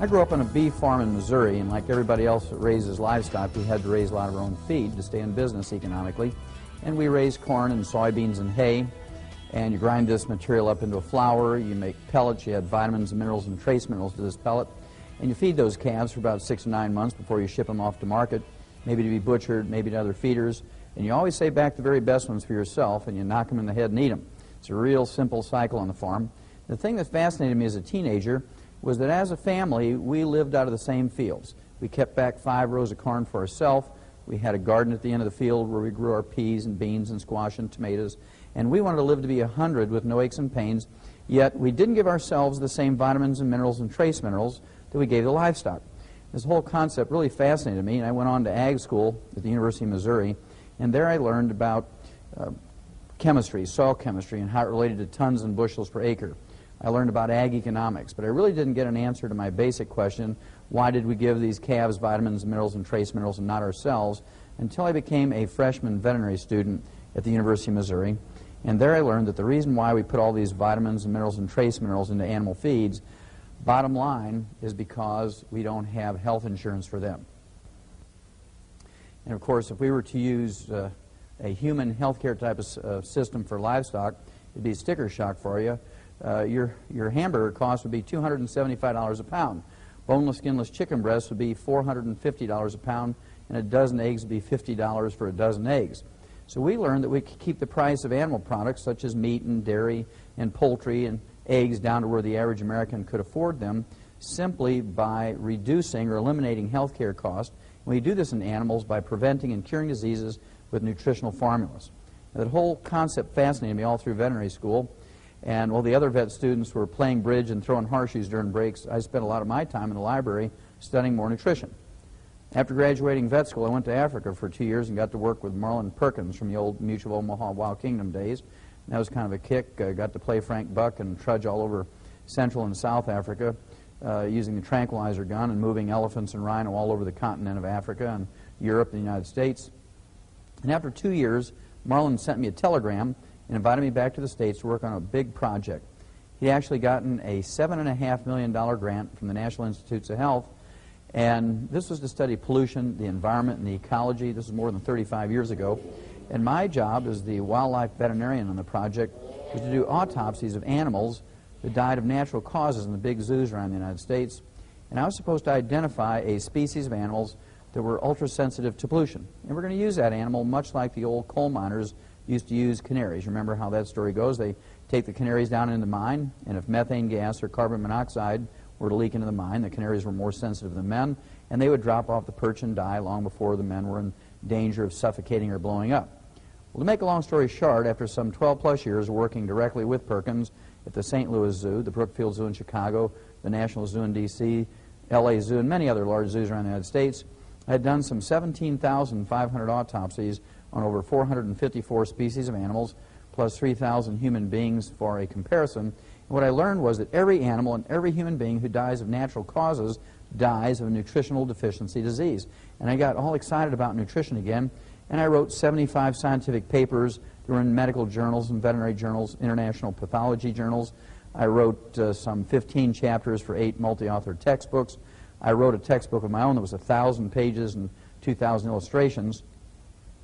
I grew up on a beef farm in Missouri, and like everybody else that raises livestock, we had to raise a lot of our own feed to stay in business economically. And we raised corn and soybeans and hay, and you grind this material up into a flour, you make pellets, you add vitamins and minerals and trace minerals to this pellet, and you feed those calves for about 6 to 9 months before you ship them off to market, maybe to be butchered, maybe to other feeders, and you always save back the very best ones for yourself, and you knock them in the head and eat them. It's a real simple cycle on the farm. The thing that fascinated me as a teenager was that as a family, we lived out of the same fields. We kept back 5 rows of corn for ourselves. We had a garden at the end of the field where we grew our peas and beans and squash and tomatoes. And we wanted to live to be 100 with no aches and pains, yet we didn't give ourselves the same vitamins and minerals and trace minerals that we gave the livestock. This whole concept really fascinated me, and I went on to ag school at the University of Missouri, and there I learned about chemistry, soil chemistry, and how it related to tons and bushels per acre. I learned about ag economics, but I really didn't get an answer to my basic question, why did we give these calves vitamins, minerals, and trace minerals and not ourselves, until I became a freshman veterinary student at the University of Missouri. And there I learned that the reason why we put all these vitamins and minerals and trace minerals into animal feeds, bottom line, is because we don't have health insurance for them. And of course, if we were to use a human healthcare type of system for livestock, it'd be a sticker shock for you. Your hamburger cost would be $275 a pound. Boneless, skinless chicken breasts would be $450 a pound, and a dozen eggs would be $50 for a dozen eggs. So we learned that we could keep the price of animal products such as meat and dairy and poultry and eggs down to where the average American could afford them simply by reducing or eliminating health care costs. And we do this in animals by preventing and curing diseases with nutritional formulas. Now, that whole concept fascinated me all through veterinary school. And while the other vet students were playing bridge and throwing horseshoes during breaks, I spent a lot of my time in the library studying more nutrition. After graduating vet school, I went to Africa for 2 years and got to work with Marlin Perkins from the old Mutual Omaha Wild Kingdom days. And that was kind of a kick. I got to play Frank Buck and trudge all over Central and South Africa using the tranquilizer gun and moving elephants and rhino all over the continent of Africa and Europe and the United States. And after 2 years, Marlin sent me a telegram and invited me back to the States to work on a big project. He'd actually gotten a $7.5 million grant from the National Institutes of Health, and this was to study pollution, the environment, and the ecology. This was more than 35 years ago. And my job as the wildlife veterinarian on the project was to do autopsies of animals that died of natural causes in the big zoos around the United States. And I was supposed to identify a species of animals that were ultra-sensitive to pollution. And we're going to use that animal much like the old coal miners used to use canaries. Remember how that story goes? They take the canaries down into the mine, and if methane gas or carbon monoxide were to leak into the mine, the canaries were more sensitive than men, and they would drop off the perch and die long before the men were in danger of suffocating or blowing up. Well, to make a long story short, after some 12-plus years working directly with Perkins at the St. Louis Zoo, the Brookfield Zoo in Chicago, the National Zoo in D.C., L.A. Zoo, and many other large zoos around the United States, I had done some 17,500 autopsies on over 454 species of animals, plus 3,000 human beings for a comparison. And what I learned was that every animal and every human being who dies of natural causes dies of a nutritional deficiency disease. And I got all excited about nutrition again, and I wrote 75 scientific papers that were in medical journals and veterinary journals, international pathology journals. I wrote some 15 chapters for 8 multi-authored textbooks. I wrote a textbook of my own that was 1,000 pages and 2,000 illustrations.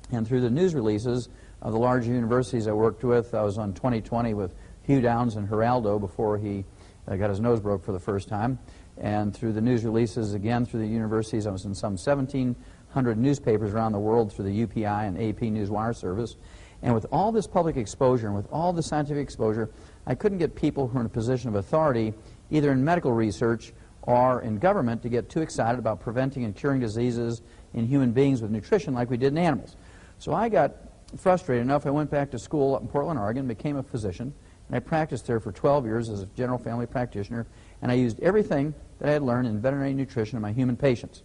And through the news releases of the large universities I worked with, I was on 20/20 with Hugh Downs and Geraldo before he got his nose broke for the first time. And through the news releases, again, through the universities, I was in some 1,700 newspapers around the world through the UPI and AP Newswire service. And with all this public exposure and with all the scientific exposure, I couldn't get people who are in a position of authority, either in medical research or in government, to get too excited about preventing and curing diseases in human beings with nutrition like we did in animals. So I got frustrated enough, I went back to school up in Portland, Oregon, became a physician, and I practiced there for 12 years as a general family practitioner, and I used everything that I had learned in veterinary nutrition in my human patients.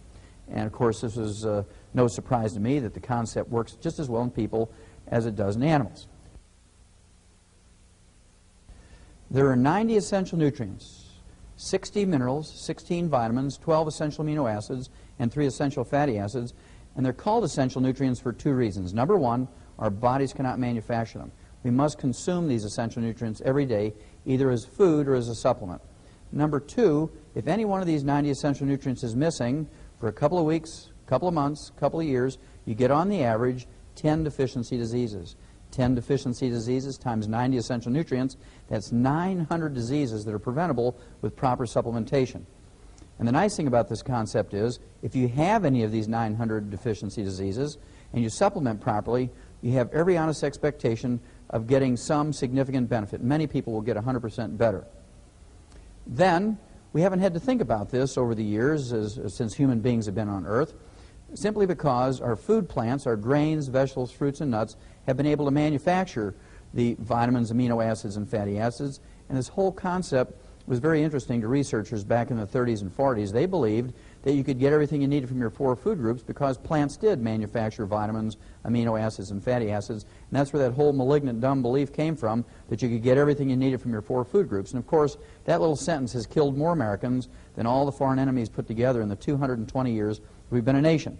And of course, this was no surprise to me that the concept works just as well in people as it does in animals. There are 90 essential nutrients, 60 minerals, 16 vitamins, 12 essential amino acids, and 3 essential fatty acids. And they're called essential nutrients for 2 reasons. Number one, our bodies cannot manufacture them. We must consume these essential nutrients every day, either as food or as a supplement. Number two, if any one of these 90 essential nutrients is missing for a couple of weeks, couple of months, couple of years, you get on the average 10 deficiency diseases. 10 deficiency diseases times 90 essential nutrients, that's 900 diseases that are preventable with proper supplementation. And the nice thing about this concept is, if you have any of these 900 deficiency diseases and you supplement properly, you have every honest expectation of getting some significant benefit. Many people will get 100% better. Then, we haven't had to think about this over the years since human beings have been on Earth, simply because our food plants, our grains, vegetables, fruits, and nuts, have been able to manufacture the vitamins, amino acids, and fatty acids. And this whole concept was very interesting to researchers back in the 30s and 40s. They believed that you could get everything you needed from your 4 food groups because plants did manufacture vitamins, amino acids, and fatty acids. And that's where that whole malignant, dumb belief came from, that you could get everything you needed from your 4 food groups. And of course, that little sentence has killed more Americans than all the foreign enemies put together in the 220 years we've been a nation.